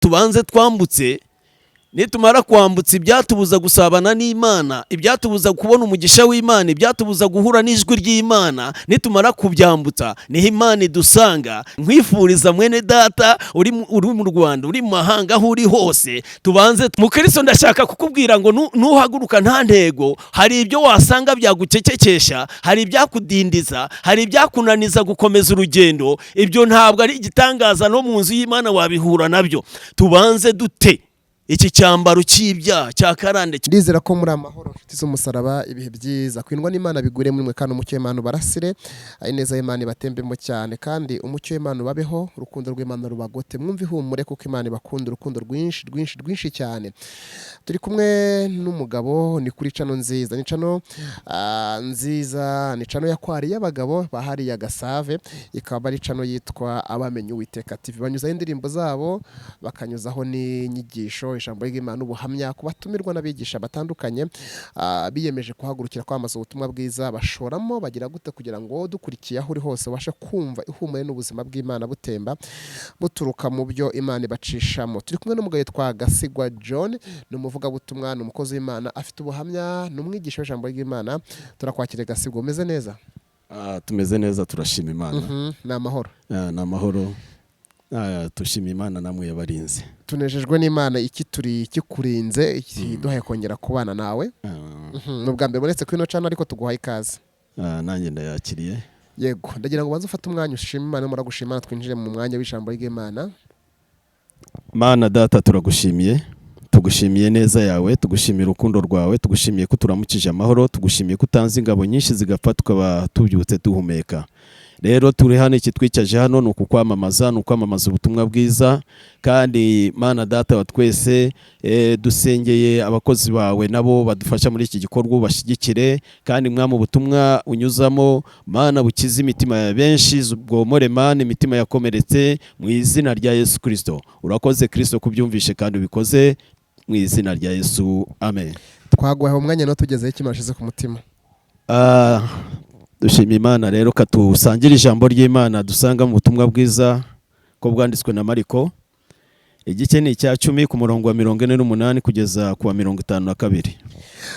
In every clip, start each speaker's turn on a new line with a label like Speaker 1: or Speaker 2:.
Speaker 1: tubanze twambutse, nitumara kwambutsa ibyatubuza gusabana n'Imana, ibyatubuza kubona umugisha w'Imana, ibyatubuza guhura n'ijwi ry'Imana, nitumara kubyambutsa niho Imana idusanga. Nkwifuriza mwene data uri mu Rwanda, uri mu mahanga, aho uri hose, tubanze mu Kristo. Ndashaka kukubwira ngo nuhaguruka nta ntego, hari ibyo wasanga byagucecekesha, hari ibyakudindiza, hari ibyakunaniza gukomeza urugendo. Ibyo ntabwo ari igitangaza, no mu nzu y'Imana wabihura nabyo. Tubanze dute iki cyambaro cy'ibyaha cya karande.
Speaker 2: Ndizera ko muri amahoro nshuti z'umusaraba, ibihe byiza kwindwa n'Imana bigure muri mwe, kandi umucyo w'Imana barasire, ari neza y'Imana batembemo cyane, kandi umucyo w'Imana babeho, urukundo rw'Imana rubagote, mwumve ihumure kuko Imana ibakunda urukundo rwinshi cyane. Turi kumwe n'umugabo, ni kuri cano nziza, ni cano nziza, ni cano yakwari y'abagabo bahariye Gasave, ikaba ari cano yitwa Abamenye Uwiteka TV. Banyuzaho indirimbo zabo, bakanyuzaho n'inyigisho, ijambo ry'Imana, ubuhamya ku batumirwa n'abigisha batandukanye biyemeje kuhagurukira kwamaza ubutumwa bwiza. Bashoramo bagira gute kugira ngo dukurikiye aho uri hose ubashe kumva ihumure n'ubuzima bw'Imana butemba buturuka mu byo Imana ibacishamo. Turi kumwe n'umugabo witwa Gasigwa John, ni umuvugabutumwa, ni umukozi w'Imana, afite ubuhamya, ni umwigisha w'ijambo ry'Imana. Turakwakira Gasigwa, umeze neza?
Speaker 1: Tumeze neza, turashima Imana.
Speaker 2: Ni amahoro.
Speaker 1: Ni amahoro. Tushima Imana namwe yabarinze.
Speaker 2: Tunejejwe n'Imana ikikurinze, ikiduhaye kongera kubana nawe. N'ubwa mbere bonetse kuri ino cana, ariko tuguhaye ikaze.
Speaker 1: Nanjye ndayakiriye. Yego,
Speaker 2: ndagira ngo banze ufate umwanya ushima Imana, mura gushima Imana, twinjire mu mwanya w'ijambo ry'Imana.
Speaker 1: Mana Data, turagushimiye, tugushimiye neza yawe, tugushimiye urukundo rwawe, tugushimiye ko turamukije amahoro, tugushimiye ko utanze ingabo nyinshi zigapfa tukaba tubyutse duhumeka. Rero turi hano, iki twicaje hano ni ukwamamaza, ubutumwa bwiza. Kandi Mana Data wa twese, dusengeye abakozi bawe nabo badufasha muri iki gikorwa, bashyigikire, kandi mwami ubutumwa unyuzamo Mana bukize imitima ya benshi, bwomore Mana imitima yakomeretse, mu izina rya Yesu Kristo. Urakoze Kristo kubyumvishe kandi ubikoze mu izina rya Yesu, amen.
Speaker 2: Twaguhaye umwanya no tugezeho ikimashize ku mutima.
Speaker 1: Dushima Imana rero katusangira ijambo ry'Imana dusanga mu butumwa bwiza ko bwanditswe na Mariko, igice ni icya 10 ku murongo wa 48 kugeza ku wa 52.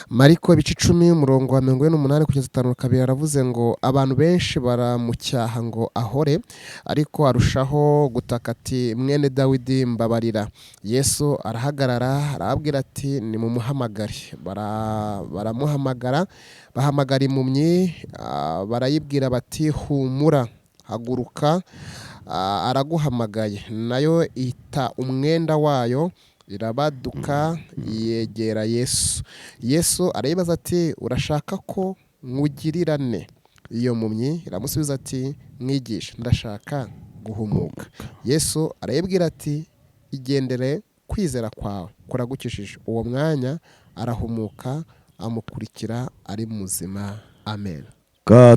Speaker 2: Mariko ibice 10 umurongo wa 48 kugeza 52 aravuze ngo abantu benshi baramucyaha ngo ahore, ariko arushaho gutaka ati mwene Dawidi mbabarira. Yesu arahagarara arababwira ati nimumuhamagare. Baramuhamagara, bahamagara impumyi, barayibwira bati humura, haguruka, araguhamagaye. Nayo ita umwenda wayo, irabaduka yegera Yesu. Yesu arayibaza ati urashaka ko nkugirirane? Iyo mpumyi iramusubiza ati mwigisha, ndashaka guhumuka. Yesu arayibwira ati igendere, kwizera kwawe kuragukishije. Uwo mwanya arahumuka, amukurikira ari muzima. Amen.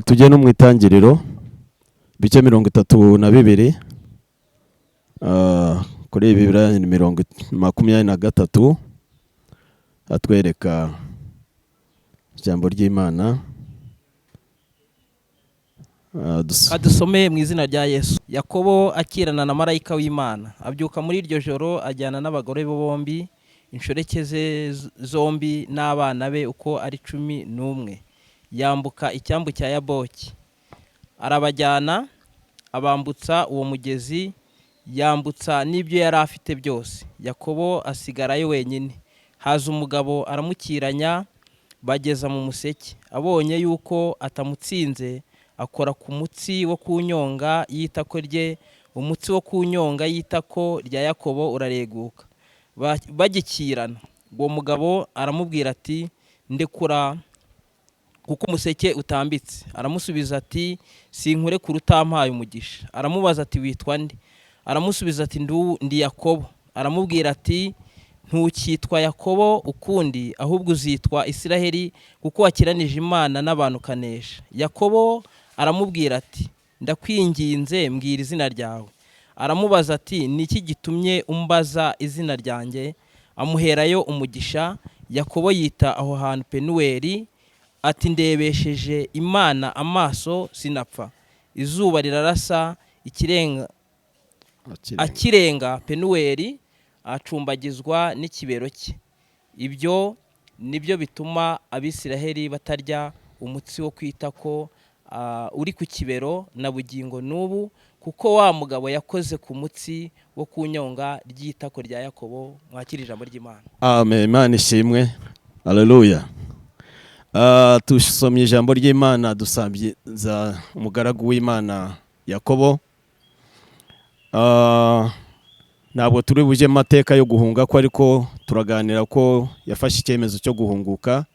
Speaker 1: Tujye no mu itangiriro bice 32 kuri Bibiliya 23 atwereka ijambo ry'Imana.
Speaker 3: Adusomeye mu izina rya Yesu. Yakobo akirana na marayika w'Imana, abyuka muri iryo joro, ajyana n'abagore be bombi, inshoreke ze zombi n'abana be uko ari 11, yambuka icyambu cya Yaboki. Arabajyana, abambutsa uwo mugezi, yambutsa n'ibyo yari afite byose. Yakobo asigarayo wenyine. Haza umugabo aramukiranya, bageza mu museke. Abonye yuko atamutsinze, akora ku mutsi wo kunyonga y'itako rye. Umutsi wo kunyonga y'itako rya Yakobo urareguka. Bagikirana, uwo mugabo aramubwira ati ndekura kuko umuseke utambitse. Aramusubiza ati sinkure ku rutampaye umugisha. Aramubaza ati witwa nde? Aramusubiza ati ndi Yakobo. Aramubwira ati ntukitwa Yakobo ukundi, ahubwo uzitwa Isiraheli, kuko wakiranije Imana n'abantu kanesha. Yakobo aramubwira ati ndakwinginze mbwira izina ryawe. Aramubaza ati niki gitumye umbaza izina ryanjye? Amuherayo umugisha. Yakobo yita aho hantu Penuweli, ati ndebesheje Imana amaso sinapfa. Izuba rirarasa, akirenga Penuweli acumbagizwa n'ikibero cye. Ibyo nibyo bituma Abisiraheli batarya umutsi wo kwita ko uri ku kibero na bugingo n'ubu, kuko wa mugabo yakoze ku mutsi wo kunyonga ry'itako rya Yakobo. Mwakira ijambo ry'Imana.
Speaker 1: Amen. Imana ishimwe. Haleluya. Tusomye ijambo ry'Imana dusambiza umugaragu w'Imana Yakobo. Ntabwo turi buje amateka yo guhunga ko, ariko turaganira ko yafashe icyemezo cyo guhunguka.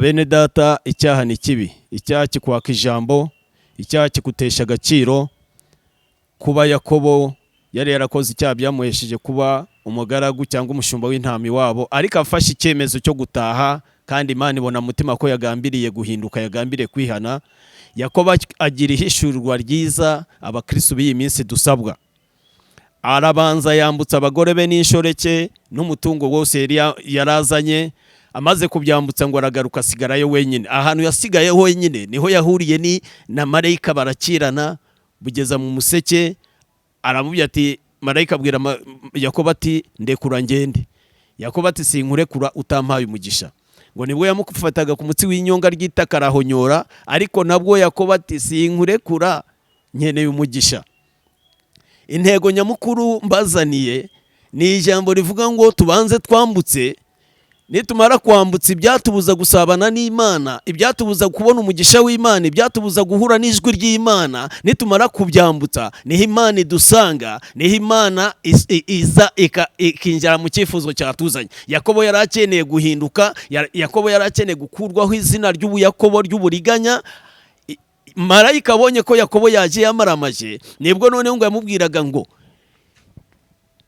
Speaker 1: Bene data, icyaha ni kibi. Icyaha kikwaka ijambo, icyaha kigutesha agaciro. Kuba Yakobo yari yarakoze icyaha byamuhesheje kuba umugaragu cyangwa umushumba w'intama wabo, ariko afashe icyemezo cyo gutaha, kandi Imana ibona mutima ko yagambiriye guhinduka, yagambiriye kwihana. Yakobo agira ihishurirwa ryiza abakristo b'iyi minsi dusabwa. Arabanza yambutsa abagore be n'inshoreke n'umutungo wose yarazanye. Amaze kubyambutsa ngo aragaruka asigarayo wenyine. Ahantu yasigaye wenyine niho yahuriye na marayika, barakirana bugeza mu museke. Aramubwira ati, marayika abwira Yakobo ati, ndekura ngende. Yakobo ati, sinkurekura utampaye umugisha. Ngo nibwo yamufataga ku mutsi w'inyonga ry'itaka arahonyora, ariko nabwo Yakobo ati, sinkurekura, nkeneye umugisha. Intego nyamukuru mbazaniye ni ijambo rivuga ngo tubanze twambutse. Nitumara kwambutsa ibyatubuza gusabana n'Imana, ibyatubuza kubona umugisha w'Imana, ibyatubuza guhura n'ijwi ry'Imana, nitumara kubyambutsa niho Imana idusanga, niho Imana iza ikinjira mu cyifuzo cyatuzanye. Yakobo yari akeneye guhinduka, Yakobo yari akeneye gukurwaho izina ry'ubuyakobo ry'uburiganya. Marayika abonye ko Yakobo yaje yamaramaje, nibwo noneho ngo yamubwiraga ngo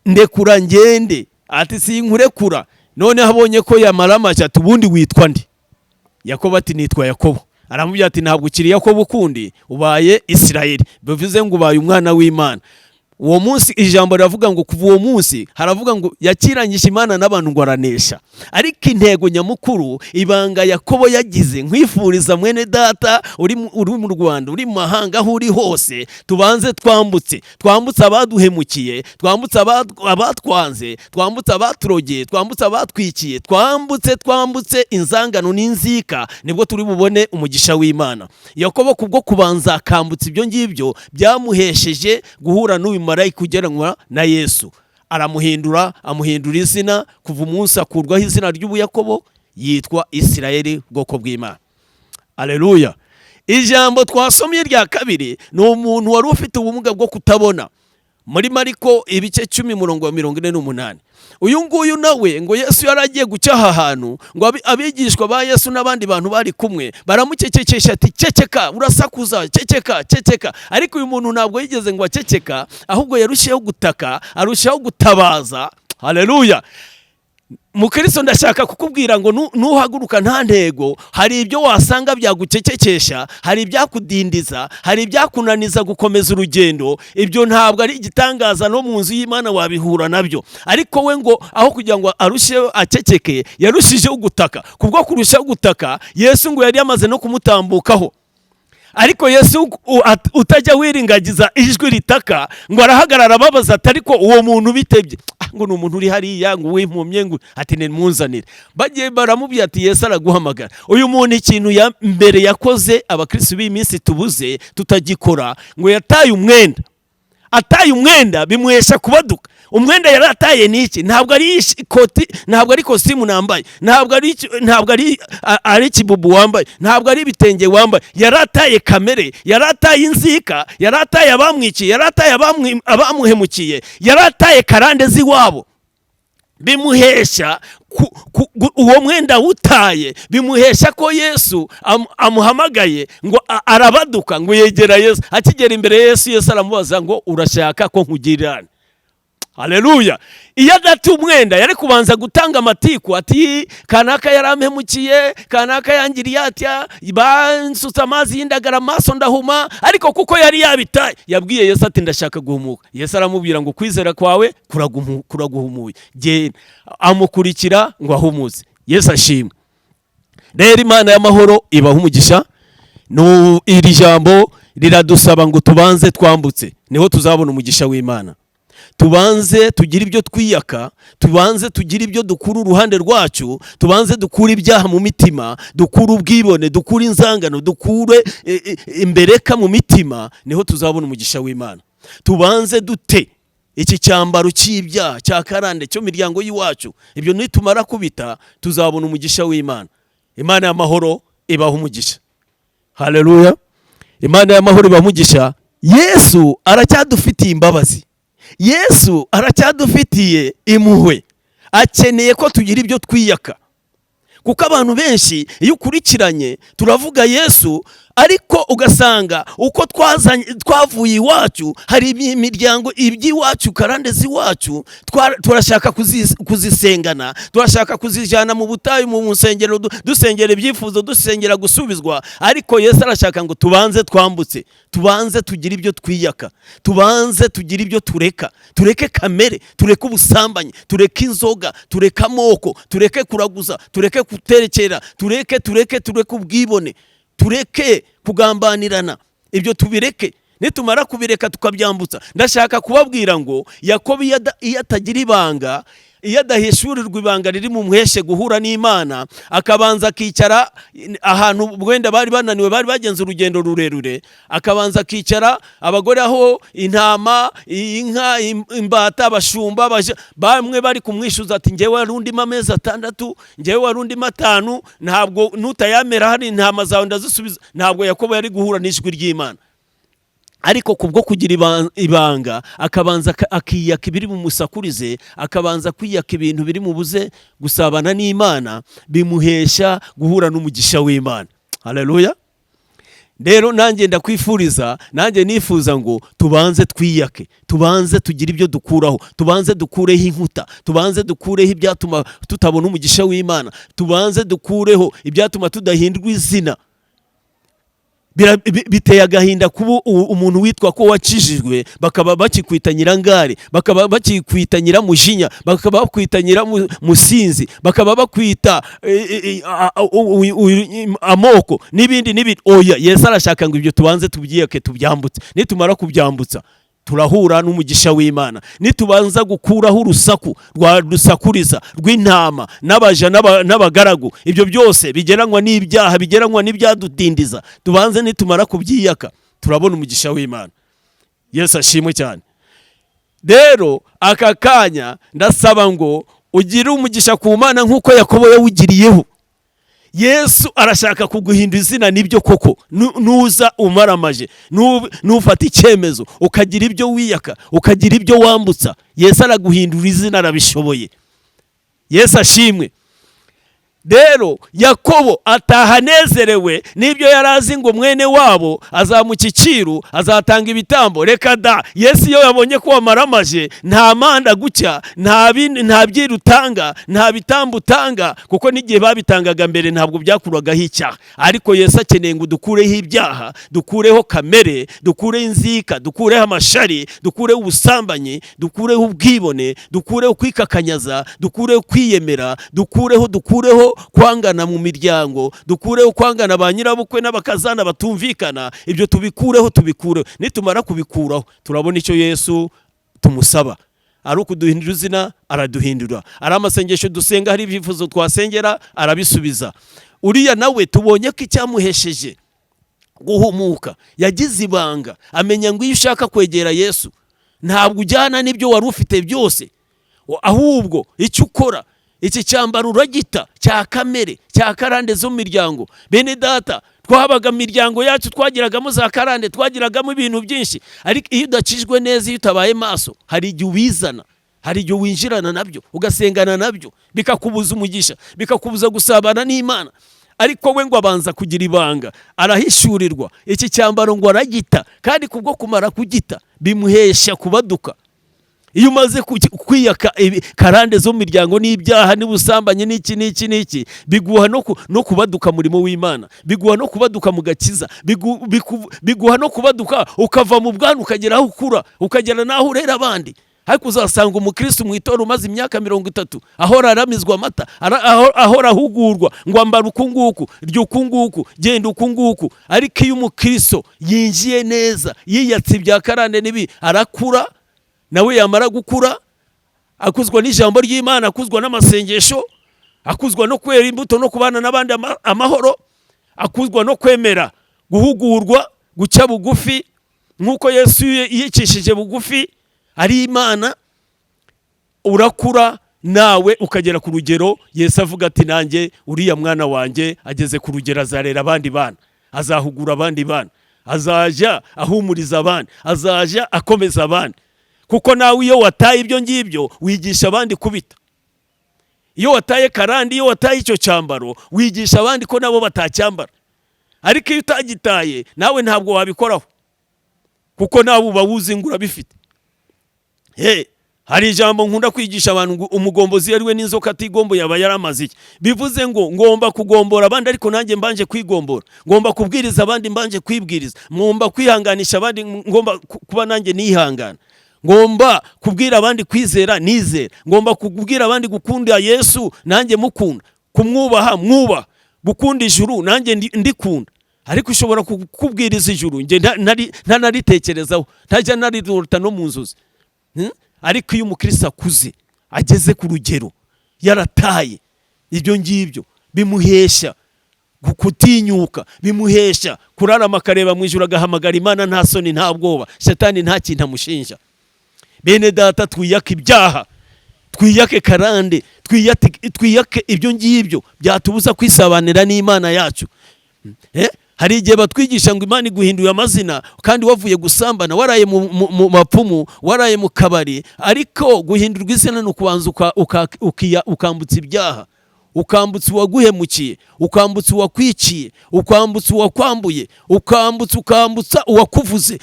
Speaker 1: ndekura ngende. Ati, sinkurekura. None abonye ko yamaramaje, ati, ubundi witwa nde? Yakobo ati, nitwa Yakobo. Aramubwira ati, ntabwo ukiri Yakobo ukundi, ubaye Isirayeli, bivuze ngo ubaye umwana w'Imana. Uwo munsi ijambo riravuga ngo kuva uwo munsi haravuga ngo yakiranyisha Imana n'abantu ngo aranesha. Ariko intego nyamukuru, ibanga Yakobo yagize, nkwifuriza mwene data uri mu Rwanda, uri mu mahanga, aho uri hose, tubanze twambutse abaduhemukiye, twambutse abatwanze, twambutse abaturogeye, twambutse abatwikiye, twambutse inzangano n'inzika, nibwo turi bubone umugisha w'Imana. Yakobo kubwo kubanza akambutsa ibyo ngibyo byamuhesheje guhura n'uyu marayika ugeranwa na Yesu. Amuhindura izina. Kuva umunsi akurwaho izina ry'ubuyakobo, yitwa Isirayeli, bwoko bw'Imana. Haleluya. Ijambo twasomye rya kabiri ni umuntu wari ufite ubumuga bwo kutabona. Muri Mariko ibice 10:48. Uyu nguyu nawe ngo Yesu yaragiye guca aha hantu, ngo abigishwa ba Yesu n'abandi bantu bari kumwe baramukekekesha ati, ceceka, urasakuza, ceceka. Ariko uyu muntu ntabwo yigeze ngo aceceka, ahubwo yarushaho gutaka, arushaho gutabaza. Haleluya. Mukristo, ndashaka kukubwira ngo nuhaguruka nta ntego, hari ibyo wasanga byagucecekesha, hari ibyakudindiza, hari ibyakunaniza gukomeza urugendo. Ibyo ntabwo ari igitangaza, no mu nzu y'Imana wabihura nabyo. Ariko we ngo aho kugira ngo arusheho aceceke, yarushijeho gutaka. Kubwo kurushaho gutaka, Yesu ngo yari yamaze no kumutambukaho. Ariko Yesu utajya wiringagiza ijwi ritaka, ngo arahagarara ababaza ati, ariko uwo muntu bitebye, ngo ni umuntu uri hariya, ngo wimpumye, ngo ati nimuzanire. Bagiye baramubwira ati, Yesu araguhamagara. Uyu muntu ikintu mbere yakoze abakristo b'iminsi tubuze tutagikora, ngo yataye umwenda bimuhesha kubaduka. Umwenda yari ataye niki? Ntabwo ari ikoti, ntabwo ari kositimu nambaye, ntabwo ari kibubu wambaye, ntabwo ari ibitenge wambaye. Yari ataye kamere, yari ataye inzika, yari ataye abamwikiye, yari ataye abamuhemukiye, yari ataye karande z'iwabo. Bimuhesha uwo mwenda utaye, bimuhesha ko Yesu amuhamagaye, ngo arabaduka, ngo yegera Yesu. Akigera imbere Yesu, Yesu aramubaza ngo urashaka ko nkugirira? Haleluya. Iyo adati umwenda yari kubanza gutanga amatiku ati, kanaka yarampemukiye, kanaka yangiriye atya, bansutse amazi y'indagara amaso ndahuma. Ariko kuko yari yabitaye, yabwiye Yesu ati, ndashaka guhumuka. Yesu aramubwira ngo kwizera kwawe kuraguhumuye. Genda. Amukurikira ngo ahumuze. Yesu ashimwe. Rero Imana y'amahoro ibaha umugisha. Iri jambo riradusaba ngo tubanze twambutse, niho tuzabona umugisha w'Imana. tubanze tugire ibyo twiyaka, tubanze tugire ibyo dukura uruhande rwacu, tubanze dukure ibyaha mu mitima, dukure ubwibone, dukure inzangano, dukure imbereka mu mitima, niho tuzabona umugisha w'Imana. Tubanze dute iki cyambaro cy'ibyaha cya karande cyo miryango y'iwacu. Ibyo nitumara kubita tuzabona umugisha w'Imana. Imana y'amahoro ibaha umugisha. Haleluya. Imana y'amahoro ibaha umugisha. Yesu aracyadufitiye imbabazi, Yesu aracyadufitiye impuhwe, akeneye ko tugira ibyo twiyaka. Kuko abantu benshi iyo ukurikiranye turavuga Yesu, ariko ugasanga uko twavuye iwacu hari imiryango iby'iwacu, karande z'iwacu turashaka kuzisengana, turashaka kuzijyana mu butayu, mu nsengero, dusengera ibyifuzo, dusengera gusubizwa. Ariko Yesu arashaka ngo tubanze twambutse, tubanze tugire ibyo twiyaka, tubanze tugire ibyo tureke kamere, tureke ubusambanyi, tureke inzoga, tureke amoko, tureke kuraguza, tureke kuterekera, tureke ubwibone, tureke kugambanirana. Ibyo tubireke. Nitumara kubireka tukabyambutsa, ndashaka kubabwira ngo Yakobo iyo atagira ibanga, iyo adahishurirwa ibanga riri mu muheshe guhura n'Imana, akabanza akicara ahantu wenda bari bananiwe, bari bagenze urugendo rurerure, akabanza akicara abagore aho, intama, inka, imbata, abashumba, bamwe bari kumwishuza ati ngewe warundimo amezi 6, ngewe warundimo 5, ntabwo nutayamera hari intama zawe ndazisubiza. Ntabwo Yakobo yari guhura n'ijwi ry'Imana. Ariko kubwo kugira ibanga, akabanza akiyaka ibiri mu musakurize, akabanza kwiyaka ibintu biri mu buze gusabana n'Imana, bimuhesha guhura n'umugisha w'Imana. Haleluya. Rero nanjye ndakwifuriza, nanjye nifuza ngo tubanze twiyake, tubanze tugire ibyo dukuraho, tubanze dukureho inkuta, tubanze dukureho ibyatuma tutabona umugisha w'Imana, tubanze dukureho ibyatuma tudahindurwa izina. Biteye agahinda kuba umuntu witwa ko wakijijwe bakaba bakikwita nyirangare, bakaba bakikwita nyiramujinya, bakaba bakwita nyiramusinzi, bakaba bakwita amoko n'ibindi. Oya, Yesu arashaka ngo ibyo tubanze tubyiyake, tubyambutse. Nitumara kubyambutsa turahura n'umugisha w'Imana. Nitubanza gukuraho urusaku rwadusakuriza rw'intama n'abaja n'abagaragu, ibyo byose bigeranywa n'ibyaha, bigeranywa n'ibyadudindiza, tubanze nitumara kubyiyaka turabona umugisha w'Imana. Yesu ashimwe cyane. Rero aka kanya ndasaba ngo ugire umugisha ku Mana nk'uko Yakobo yawugiriyeho. Yesu arashaka kuguhindura izina, nibyo koko. Nuza umaramaje, nufata icyemezo, ukagira ibyo wiyaka, ukagira ibyo wambutsa, Yesu araguhindura izina, arabishoboye. Yesu ashimwe. Rero Yakobo atahanezerewe n'ibyo yarazi ngo mwene wabo azamuka icyiru, azatanga ibitambo. Reka da, Yesu iyo yabonye ko wamaramaje, nta manda gucya, nta byirutanga, nta bitambo utanga, kuko n'igihe babitangaga mbere ntabwo byakuragaho icyaha. Ariko Yesu akeneye ngo dukureho ibyaha, dukureho kamere, dukureho inzika, dukureho amashari, dukureho ubusambanyi, dukureho ubwibone, dukureho kwikakanyaza, dukureho kwiyemera, dukureho kwangana mu miryango, dukureho kwangana ba nyirabukwe n'abakazana batumvikana. Ibyo tubikureho. Nitumara kubikuraho turabona icyo Yesu tumusaba. Ari ukuduhindura izina, araduhindura. Ari amasengesho dusenga, hari ibyifuzo twasengera, arabisubiza. Uriya nawe tubonye ko icyamuhesheje guhumuka, yagize ibanga, amenya ngo iyo ushaka kwegera Yesu ntabwo ujyana n'ibyo wari ufite byose, ahubwo icyo ukora, iki cyambaro uragita cya kamere, cya karande zo mu miryango. Bene data, twabaga mu miryango yacu, twagiragamo za karande, twagiragamo ibintu byinshi. Ariko iyo udakijwe neza, iyo utabaye maso, hari igihe ubizana, hari igihe winjirana nabyo, ugasengana nabyo, bikakubuza umugisha, bikakubuza gusabana n'Imana. Ariko we ngo abanza kugira ibanga, arahishurirwa iki cyambaro ngo aragita, kandi kubwo kumara kugita bimuhesha kubaduka. Iyo umaze kwiyaka karande zo mu miryango n'ibyaha n'ubusambanyi n'iki biguha no kubaduka murimo w'Imana, biguha no kubaduka mu gakiza, biguha no kubaduka ukava mu bwana ukagera aho ukura, ukagera naho urera abandi. Ariko uzasanga umukristo mu itorero umaze imyaka 30 ahora aramizwa amata, ahora ahugurwa ngo ambara ukunguku, ryukunguku, genda ukunguku. Ariko iyo umukristo yinjiye neza, yiyatse ibya karande nibi, arakura
Speaker 4: nawe yamara gukura akuzwa n'ijambo ry'Imana, akuzwa n'amasengesho, akuzwa no kwera imbuto no kubana n'abandi amahoro, akuzwa no kwemera guhugurwa, guca bugufi nk'uko Yesu yicishije bugufi ari Imana. Urakura nawe ukagera ku rugero Yesu avuga ati nanjye uriya mwana wanjye ageze ku rugero, azarera abandi bana, azahugura abandi bana, azaja ahumuriza abandi, azaja akomeza abandi. Kuko nawe iyo wataye ibyo ngibyo wigisha abandi kubita. Iyo wataye karandi, iyo wataye icyo cyambaro wigisha abandi ko nabo batacyambara. Ariko iyo utagitaye nawe ntabwo wabikoraho, kuko nawe uba wuzi ngo urabifite. Hari ijambo nkunda kwigisha abantu ngo umugombozi ari we n'inzoka atigombo yaba yaramaze iki. Bivuze ngo ngomba kugombora abandi ariko nanjye mbanje kwigombora, ngomba kubwiriza abandi mbanje kwibwiriza, ngomba kwihanganisha abandi, ngomba kuba nanjye nihangana, ngomba kubwira abandi kwizera nizera, ngomba kubwira abandi gukunda Yesu nanjye mukunda, kumwubaha mwubaha, gukunda ijuru nanjye ndikunda. Ariko ushobora kubwiriza ijuru nje ntanaritekerezaho, ntajya narirota no mu nzozi. Ariko iyo umukristo akuze ageze ku rugero yarataye ibyo ngibyo, bimuhesha kutinyuka, bimuhesha kurarama akareba mu ijuru agahamagara Imana nta soni nta bwoba, Satani nta kintu amushinja. Bene data, twiyake ibyaha, twiyake karande, twiyake ibyo ngibyo byatubuza kwisabanira n'Imana yacu. Hari igihe batwigisha ngo Imana iguhinduye amazina kandi wavuye gusambana, waraye mu mapfumu, waraye mu kabari. Ariko guhindurwa izina no kubanza ukambutsa ibyaha, ukambutsa uwaguhemukiye, ukambutsa uwakwiciye, ukambutsa uwakwambuye, ukambutsa uwakuvuze,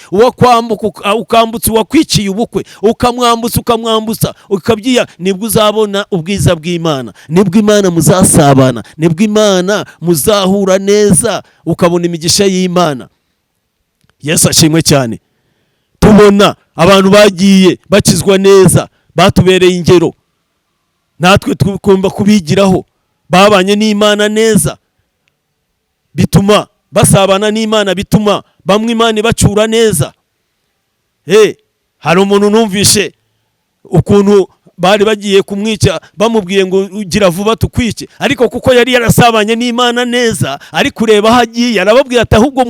Speaker 4: ukambutsa uwakwiciye ubukwe, ukamwambutsa ukabyiya. Nibwo uzabona ubwiza bw'Imana, nibwo Imana muzasabana, nibwo Imana muzahura neza, ukabona imigisha y'Imana. Yesu ashimwe cyane. Tubona abantu bagiye bakizwa neza, batubereye ingero, natwe tugomba kubigiraho. Babanye n'Imana neza, bituma basabana n'Imana, bituma bamwe Imana ibacura neza. Hari umuntu numvishe ukuntu bari bagiye kumwica, bamubwiye ngo ugira vuba tukwice, ariko kuko yari yarasabanye n'Imana neza, ari kureba hagiye, arababwira ati ahubwo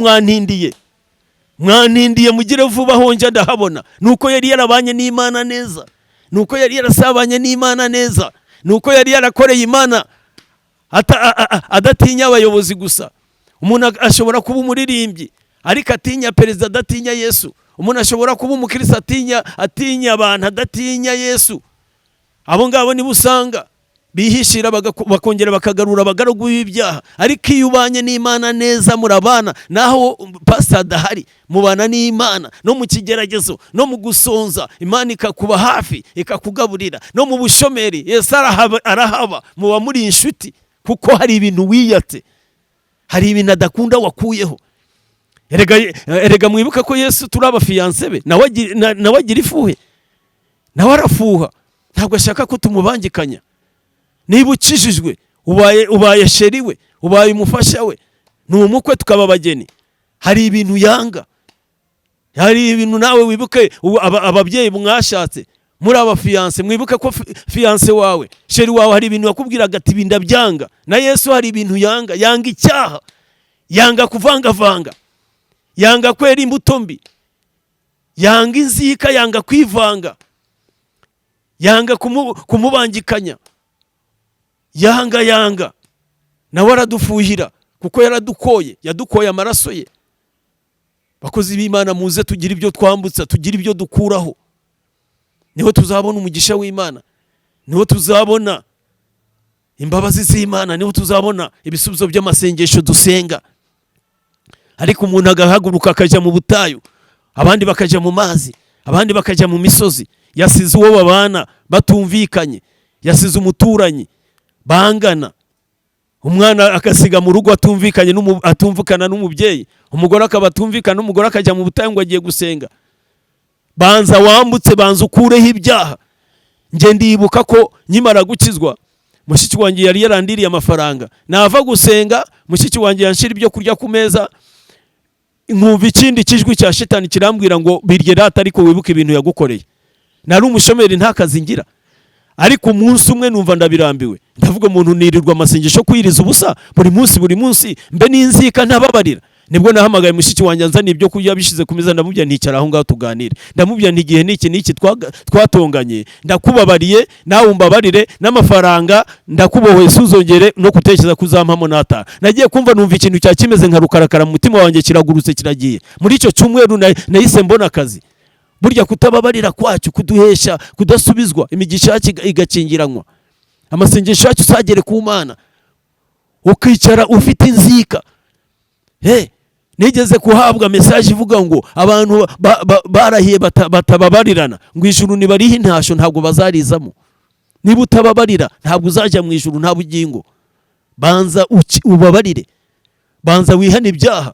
Speaker 4: mwantindiye mugire vuba honje ndahabona. Nuko yari yarabanye n'Imana neza, nuko yari yarasabanye n'Imana neza, nuko yari yarakoreye Imana adatinya abayobozi gusa. Umuntu ashobora kuba umuririmbyi ariko atinya perezida, adatinya Yesu. Umuntu ashobora kuba umukristo atinya abantu, adatinya Yesu. Abo ngabo nibo usanga bihishira bakongera bakagarura abagaragu b'ibyaha. Ariko iyo ubanye n'Imana neza, murabana, naho pastor adahari, mubana n'Imana no mu kigeragezo, no mu gusonza, Imana ikakuba hafi ikakugaburira, no mu bushomeri Yesu arahaba, muba muri inshuti, kuko hari ibintu wiyate, hari ibintu adakunda wakuyeho. Erega mwibuka ko Yesu turi abafiyanse be, nawe agira ifuhe, nawe arafuha, ntabwo ashaka ko tumubangikanya. Niba ukijijwe ubaye sheri we, ubaye umufasha we, ni umukwe tukaba abageni, hari ibintu yanga, hari ibintu nawe wibuke. Ababyeyi mwashatse muri abafiyanse, mwibuke ko fiyanse wawe, sheri wawe, hari ibintu yakubwiraga ati binda byanga. Na Yesu hari ibintu yanga icyaha, yanga kuvangavanga, yanga kwera imbuto mbi, yanga inzika, yanga kwivanga, yanga kumubangikanya, yanga. Nawe aradufuhira kuko yadukoye amaraso ye. Bakozi b'Imana, muze tugira ibyo twambutsa, tugira ibyo dukuraho, niho tuzabona umugisha w'Imana, niho tuzabona imbabazi z'Imana, niho tuzabona ibisubizo by'amasengesho dusenga. Ariko umuntu agahaguruka akajya mu butayu, abandi bakajya mu mazi, abandi bakajya mu misozi, yasize uwo babana batumvikanye, yasize umuturanyi bangana, umwana akasiga mu rugo atumvikana n'umubyeyi, umugore akaba atumvikana n'umugore, akajya mu butayu ngo agiye gusenga. Banza wambutse, banza ukureho ibyaha. Nge ndibuka ko nkimara gukizwa, mushiki wanjye yari yarandiriye amafaranga, nava gusenga mushiki wanjye yanshira ibyo kurya ku meza, nkumva ikindi kijwi cya shitani kirambwira ngo birye rata, ariko wibuke ibintu yagukoreye. nari umushomeri nta kazi ngira, ariko umunsi umwe numva ndabirambiwe, ndavuga umuntu nirirwa amasengesho kwiriza ubusa buri munsi mbe n'inzika ntababarira. Nibwo nahamagaye mushiki wanjye anzaniye ibyo kurya bishize ku meza, ndamubwira nticara aho ngaho tuganire, ndamubwira nti igihe n'iki twatonganye ndakubabariye, nawe umbabarire, n'amafaranga ndakubohoye, suzongere no gutekereza kuzampamo nata. Nagiye kumva numva ikintu cya kimeze nka rukarakara mu mutima wanjye, kiragurutse kiragiye. Muri icyo cyumweru nahise mbona akazi. Burya kutababarira kwacu kuduhesha kudasubizwa, imigisha yacu igakingiranwa, amasengesho yacu usagere ku Mana, ukicara ufite inzika. Nigeze kuhabwa message ivuga ngo abantu barahiye batababarirana ngo ijuru nibariho intasho ntabwo bazarizamo. Niba utababarira ntabwo uzajya mu ijuru, nta bugingo. Banza ubabarire, banza wihane ibyaha.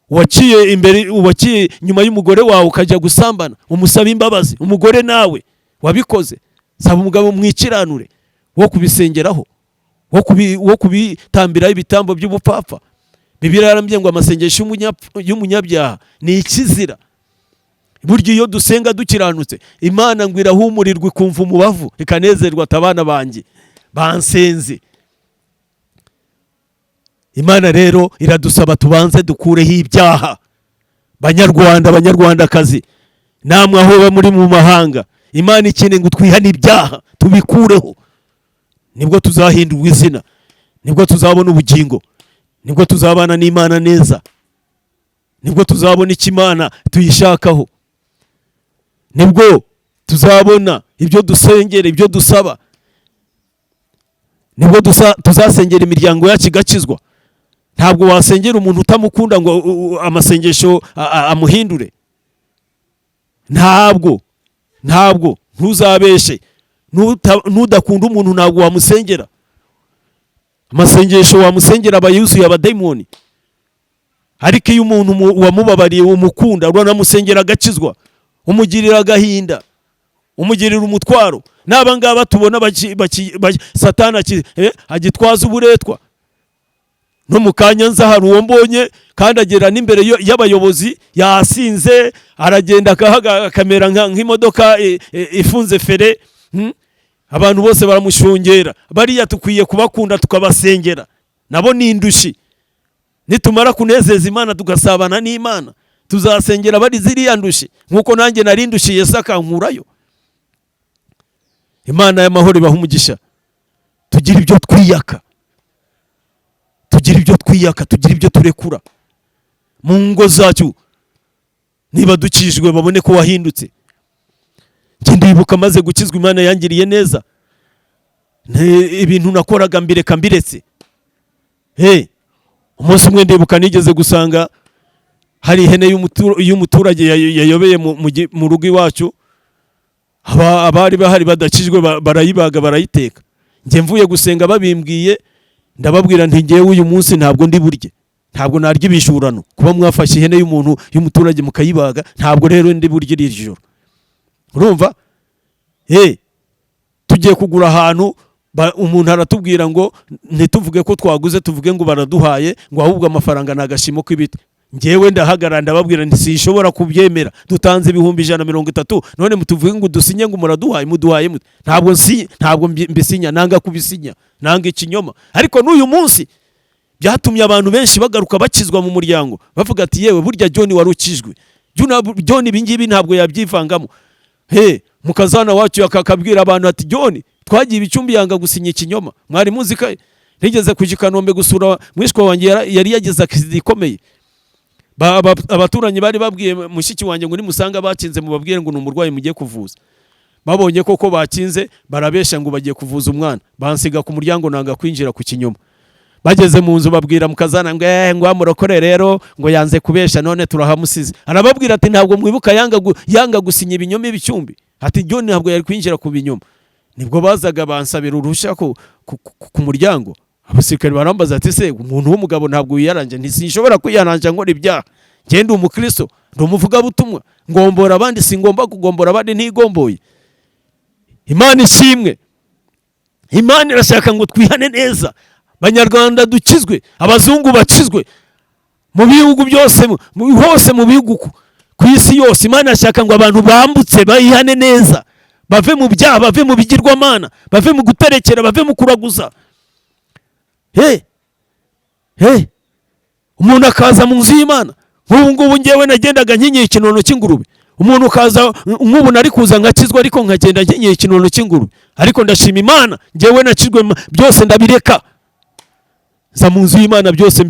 Speaker 4: Waciye nyuma y'umugore wawe ukajya gusambana, umusaba imbabazi. Umugore nawe wabikoze, saba umugabo mwikiranure wo kubisengeraho, wo kubitambiraho ibitambo by'ubupfapfa. Bibiliya yarambwiye ngo amasengesho y'umunyabyaha ni ikizira. Burya iyo dusenga dukiranutse, Imana ngo irahumurirwa ikumva umubavu, ikanezerwa ati abana banjye bansenze. Imana rero iradusaba tubanze dukureho ibyaha. Banyarwandakazi, namwe aho muri mu mahanga, Imana ikeneye ngo twihane ibyaha tubikureho. Nibwo tuzahindurwa izina, nibwo tuzabona ubugingo, nibwo tuzabana n'Imana neza, nibwo tuzabona ikimana tuyishakaho, nibwo tuzabona ibyo dusengera, ibyo dusaba, nibwo tuzasengera imiryango yacu igakizwa. Ntabwo wasengera umuntu utamukunda ngo amasengesho amuhindure. Ntabwo ntuzabeshe, nudakunda umuntu ntabwo wamusengera. Amasengesho wamusengera aba yuzuye abadayimoni. Ariko iyo umuntu wamubabariye umukunda, uranamusengera agakizwa, umugirira agahinda, umugirira umutwaro. N'aba ngaba tubona Satani agitwaza uburetwa. No mu kanya nza hari uwo mbonye kandi agera n'imbere y'abayobozi yasinze, aragenda akamera nk'imodoka ifunze fere. Abantu bose baramushungera. Bariya tukwiye kubakunda tukabasengera, nabo ni indushi. Nitumara kunezeza Imana tugasabana n'Imana, tuzasengera bari ziriya ndushi nkuko nanjye nari ndushi Yesu akankurayo. Imana y'amahoro ibaha umugisha. Tugira ibyo twiyaka, tugira ibyo turekura mu ngo zacu. Niba dukijwe babone ko wahindutse. Ndibuka maze gukizwa, Imana yangiriye neza. Ibintu nakoraga mbiretse. Umunsi umwe ndibuka nigeze gusanga hari ihene y'umuturage yayobeye mu rugo iwacu. Abari bahari badakijwe barayibaga barayiteka. Nge mvuye gusenga babimbwiye, ndababwira nti ngewe uyu munsi ntabwo ndi burye, ntabwo narya ibishurano. Kuba mwafashe ihene y'umuturage mukayibaga, ntabwo rero ndi burye iri joro. Urumva? Tugiye kugura ahantu, umuntu aratubwira ngo ntituvuge ko twaguze, tuvuge ngo baraduhaye, ngo ahubwo amafaranga nagashimo kw'ibiti. Ngewe ndahagarara ndababwira nti sinshobora kubyemera, dutanze 130, none mutuvuge ngo dusinye ngo muraduhaye, muduhaye mute? Ntabwo mbisinya, nanga kubisinya, nanga ikinyoma. Ariko n'uyu munsi byatumye abantu benshi bagaruka bakizwa mu muryango, bavuga ati yewe burya John warukijwe. John ibingibi ntabwo yabyivangamo. Mukazana wacu akakabwira abantu ati John twagiye ibicumbi yanga gusinya ikinyoma. Mwari muzi ko nigeze kuja Kanombe gusura mwishwa wanjye yari yagize akizidi ikomeye. Abaturanyi bari babwiye mushiki wanjye ngo nimusanga bakinze mubabwire ngo numurwayi mugiye kuvuza. Babonye koko bakinze, barabesha ngo bagiye kuvuza umwana, bansiga ku muryango nanga kwinjira ku kinyoma. Bageze mu nzu babwira mukazana ngo amurokore rero ngo yanze kubesha, none turahamusize. Arababwira ati ntabwo mwibuka yanga gusinya ibinyoma ibicumbi, ati John ntabwo yari kwinjira ku binyoma. Nibwo bazaga bansabira uruhushya ku muryango. Abasirikare barambaza ati se umuntu w'umugabo ntabwo wiyaranje? Ntisinshobora kwiyaranja ngo ibyaha, ngende umukristo, ndi umuvuga butumwa, ngombora abandi singomba kugombora abandi ntigomboye. Imana ishimwe. Imana irashaka ngo twihane neza. Banyarwanda dukizwe, abazungu bakizwe, mu bihugu byose hose mu bihugu ku isi yose. Imana yashaka ngo abantu bambutse bayihane neza, bave mu byaha, bave mu bigirwamana, bave mu guterekera, bave mu kuraguza. Umuntu akaza mu nzu y'Imana. Nk'ubu ngubu ngewe nagendaga nkenyeye ikinono cy'ingurube, umuntu ukaza nk'ubu nari kuza ngakizwa ariko nkagenda nkenyeye ikinono cy'ingurube, ariko ndashima Imana ngewe nakizwe byose ndabireka, za mu nzu y'Imana byose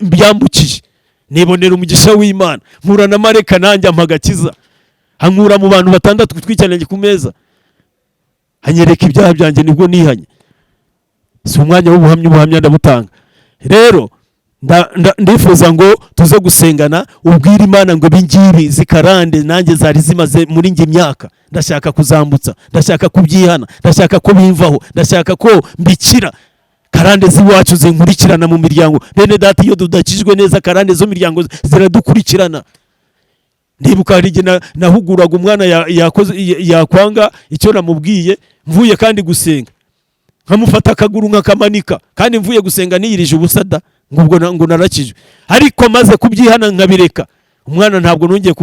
Speaker 4: mbyambukije, nibonera umugisha w'Imana, nkura na mareka nanjye ampagakiza, hankura mu bantu batandatu twicaranye ku meza, hanyereka ibyaha byanjye nibwo nihanye. Si umwanya w'ubuhamya ndabutanga. Rero ndifuza ngo tuze gusengana, ubwira Imana ngo ibingibi zikarande nanjye zari zimaze muri njye imyaka, ndashaka kuzambutsa, ndashaka kubyihana, ndashaka ko bimvaho, ndashaka ko mbikira. Karande z'iwacu zinkurikirana mu miryango. Bene data, iyo tudakijwe neza karande zo miryango ziradukurikirana. Ndibuka hari igihe nahuguraga umwana yakwanga icyo namubwiye, mvuye kandi gusenga, nkamufata akaguru nkakamanika, kandi mvuye gusenga niyirije ubusada ngo narakijwe. Ariko maze kubyihana nkabireka, umwana ntabwo nongeye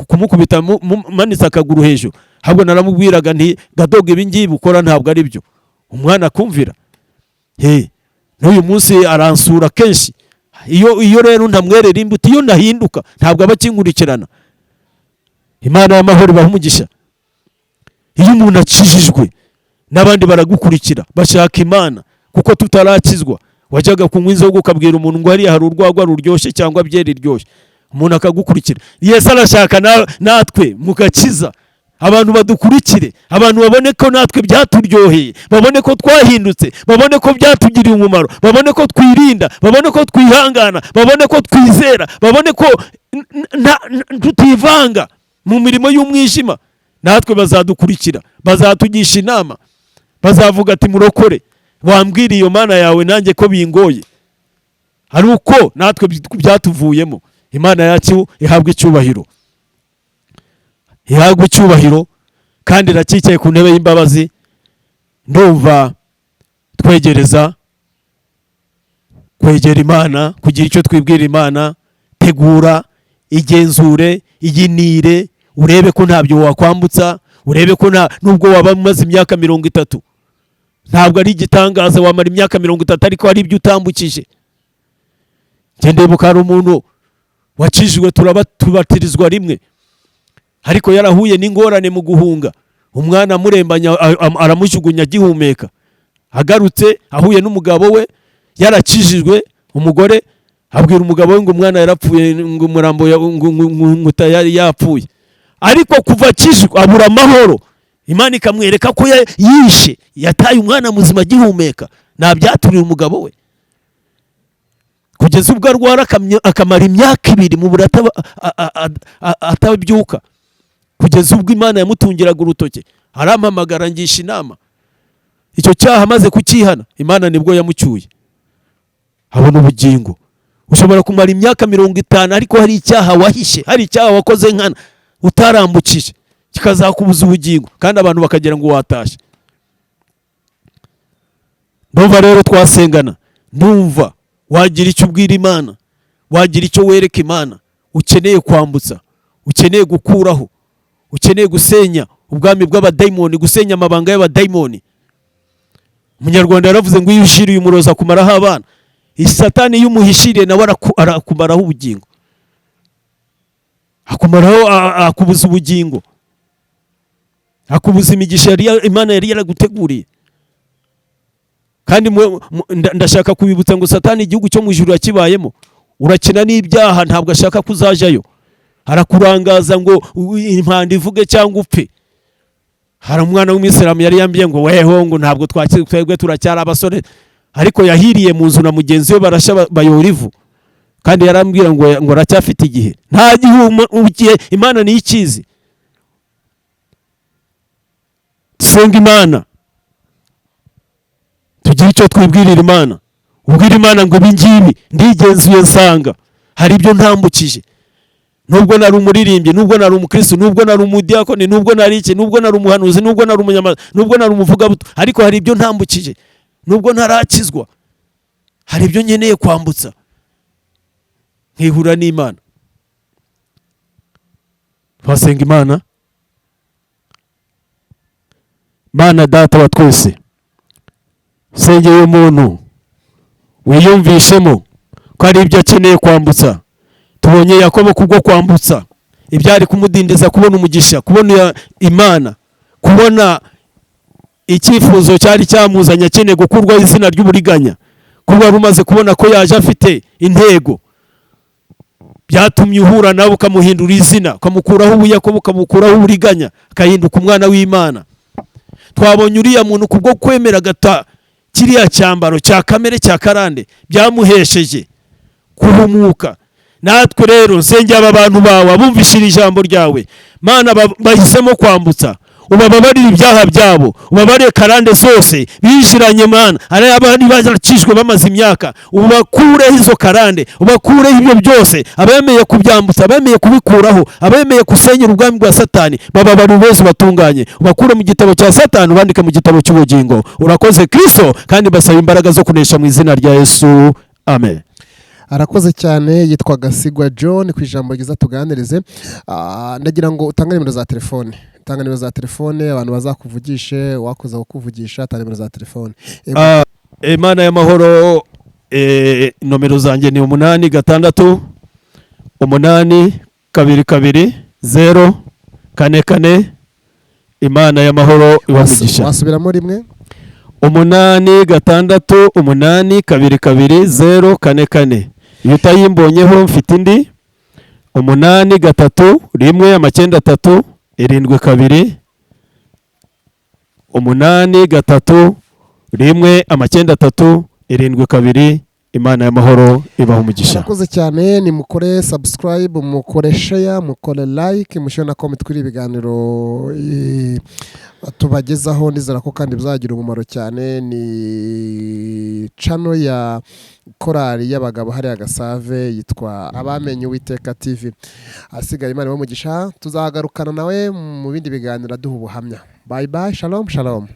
Speaker 4: kumukubita manitse akaguru hejuru, ahubwo naramubwiraga nti gadoga ibingibi ukora ntabwo ari byo, umwana akumvira. N'uyu munsi aransura kenshi. Iyo rero ntamwerera imbuto, iyo nahinduka ntabwo aba akinkurikirana. Imana y'amahoro ibahe umugisha. Iyo umuntu akijijwe n'abandi baragukurikira, bashaka Imana, kuko tutarakizwa wajyaga kunywa inzoga ukabwira umuntu ngo hariya hari urwagwa ruryoshye cyangwa byeri ryoshye, umuntu akagukurikira. Yesu arashaka natwe mugakiza, abantu badukurikire, abantu babone ko natwe byaturyoheye, babone ko twahindutse, babone ko byatugiriye umumaro, babone ko twirinda, babone ko twihangana, babone ko twizera, babone ko tutivanga mu mirimo y'umwijima. Natwe bazadukurikira, bazatugisha inama, bazavuga ati murokore, wambwiriye iyo Mana yawe nanjye ko bingoye, ari uko natwe byatuvuyemo. Imana yacu ihabwa icyubahiro, ihabwa icyubahiro, kandi irakicaye ku ntebe y'imbabazi. Ndumva kwegera Imana, kugira icyo twibwira Imana. Tegura, igenzure, iyinire, urebe ko ntabyo wakwambutsa, urebe ko nubwo waba umaze imyaka 30, ntabwo ari igitangaza wamara imyaka 30 ariko hari ibyo utambukije. Ngendebuka hari umuntu wakijwe tubatirizwa rimwe, ariko yarahuye n'ingorane mu guhunga, umwana amurembanya aramujugunya agihumeka. Agarutse ahuye n'umugabo we yarakijijwe, umugore abwira umugabo we ngo umwana yarapfuye, ngo umurambo yari yapfuye. Ariko kuva akijwe abura amahoro, Imana ikamwereka ko yishe, yataye umwana muzima agihumeka. Ntabyaturira umugabo we, kugeza ubwo arwara akamara imyaka 2 mu burata atabyuka, kugeza ubwo Imana yamutungiraga urutoke. Arampamagara ngisha inama, icyo cyaha amaze kukihana, Imana nibwo yamucyuye, abona ubugingo. Ushobora kumara imyaka 50 ariko hari icyaha wahishe, hari icyaha wakoze nkana utarambukije, kikazakubuza ubugingo, kandi abantu bakagira ngo watashe. Ndumva rero twasengana, ndumva wagira icyo ubwira Imana, wagira icyo wereka Imana. Ukeneye kwambutsa, ukeneye gukuraho, ukeneye gusenya ubwami bw'abadayimoni, gusenya amabanga y'abadayimoni. Umunyarwanda yaravuze ngo iyo uhishiriye umurozi akumalaho abana. Satani iyo umuhishiriye nawe akumaraho ubugingo, akumaraho, akubuza ubugingo, akubuza imigisha Imana yari yaraguteguriye. Kandi ndashaka kubibutsa ngo Satani igihugu cyo mu ijuru yakibayemo, urakina n'ibyaha, ntabwo ashaka kuzajayo. Harakurangaza ngo impanda ivuge cyangwa upfe. Hari umwana w'umwisiramu yari yambye ngo weho ngo ntabwo twebwe turacyari abasore, ariko yahiriye mu nzu na mugenzi we barasha bayora ivu, kandi yarambwira ngo aracyafite igihe. Nta gihe, Imana ni ikizi. Senga Imana, tugira icyo twibwirira Imana. Ubwira Imana ngo ibingibi ndigenzuye nsanga hari ibyo ntambukije, nubwo nari umuririmbyi, nubwo nari umukristo, nubwo nari umudiyakoni, nubwo nari iki, nubwo nari umuhanuzi, nubwo nari umunyamazi, nubwo nari umuvugabutumwa, ariko hari ibyo ntambukije. Nubwo ntarakizwa hari ibyo nkeneye kwambutsa, nkihura n'Imana.
Speaker 1: twasenga Imana. Mana data wa twese, sengeye umuntu wiyumvishemo ko ari ibyo akeneye kwambutsa. Tubonye Yakobo kubwo kwambutsa ibyari kumudindiza kubona umugisha, kubona Imana, kubona icyifuzo cyari cyamuzanye akeneye gukurwaho izina ry'uburiganya, kuba rumaze kubona ko yaje afite intego, byatumye uhura nawe ukamuhindura izina, ukamukuraho ubuyakobo, ukamukuraho uburiganya, akahinduka umwana w'Imana. Twabonye uriya muntu kubwo kwemera gata kiriya cyambaro cya kamere cya karande byamuhesheje kuhumuka. Natwe rero nsengera aba bantu bawe abumvishira ijambo ryawe Mana, bahisemo kwambutsa, ubababarire ibyaha byabo, ubabarire karande zose binjiranye Mana, ari abandi bazakijwe bamaze imyaka, ubakureho izo karande, ubakureho ibyo byose, abemeye kubyambutsa, abemeye kubikuraho, abemeye kusenyera ubwami bwa Satani, bababarire bose batunganye, ubakure mu gitabo cya Satani ubandike mu gitabo cy'ubugingo. Urakoze Kristo, kandi basaba imbaraga zo kunesha mu izina rya Yesu, amen.
Speaker 2: Arakoze cyane. Yitwa Gasigwa John. Ku ijambo ryiza tuganirize, ndagira ngo utange nimero za telefone. Tanga nimero za telefone abantu bazakuvugishe, wakoza kukuvugisha, tanga nimero za telefone.
Speaker 1: Imana y'amahoro, nomero zanjye ni 86 8 22 0 44. Imana y'amahoro ibamugisha.
Speaker 2: Wasubiramo rimwe?
Speaker 1: 8 6 8 22 0 44. Iyo utayimbonyeho mfite indi 8 3 1 93 72 8 3 1 93 72. Imana y'amahoro ibaho umugisha.
Speaker 2: Murakoze cyane. Ni mukore subscribe, mukore share, mukore like, mushona comment kuri ibiganiro tubagezaho. Nizera ko kandi bizagira umumaro cyane. Ni channel ya korali y'abagabo hari Agasave yitwa Abamenye Uwiteka TV. Asigaye Imana ibaho umugisha. Tuzagarukana nawe mu bindi biganiro duha ubuhamya. Bye bye. Shalom shalom.